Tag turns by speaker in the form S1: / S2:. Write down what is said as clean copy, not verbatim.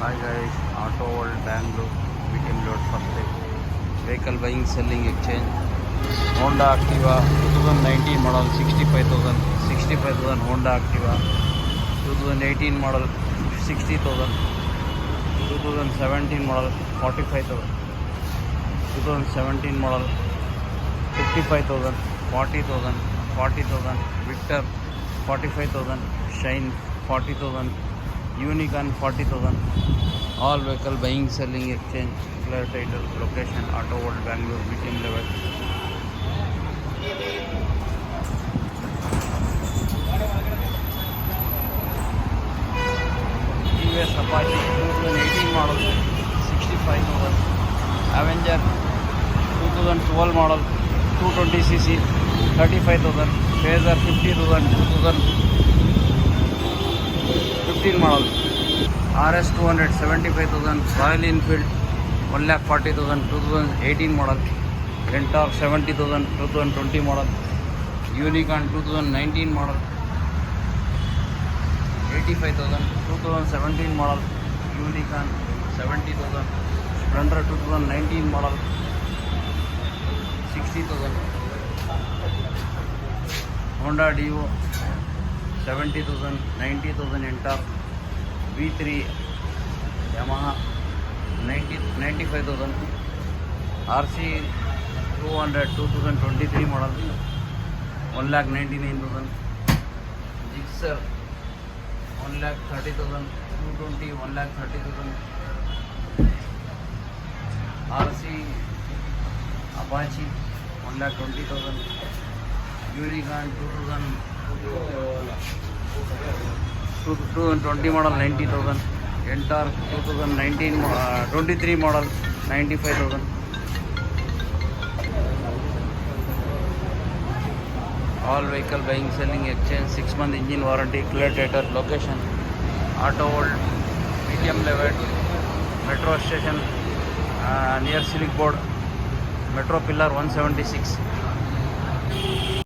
S1: Hi guys, Auto World Bangalore, BTM load for sale. Vehicle buying, selling, exchange. Honda Activa 2019 model 65,000 Honda Activa. 2018 model 60,000. 2017 model 45,000. 2017 model 55,000, 40,000, 40,000. Victor 45,000. Shine 40,000. Unicorn 40,000. All vehicle buying, selling, exchange, clear title, location Auto World Bangalore, BTM level. TVS Apache 2018 model 65,000. Avenger 2012 model 220cc 35,000. Phaser 50,000 2015 model. RS 200 75,000. Royal Enfield 1,40,000 2018 model. Ntorq 70,000 2020 model. Unicorn 2019 model 85,000 2017 model. Unicorn 70,000. Splendor 2019 model 60,000. Honda Dio 70,000 90,000 Ntorq. V3 Yamaha 95,000. RC 200 2023 model 1,99,000. Gixxer 1,30,000. 220 1,30,000. RC Apache 1,20,000. Unicorn 2020 model 90,000. Ntorq 2019 23 model 95,000. All vehicle buying, selling, exchange, 6 month engine warranty, clear title, location Auto World, BTM level, metro station near Civic Board, Metro Pillar 176.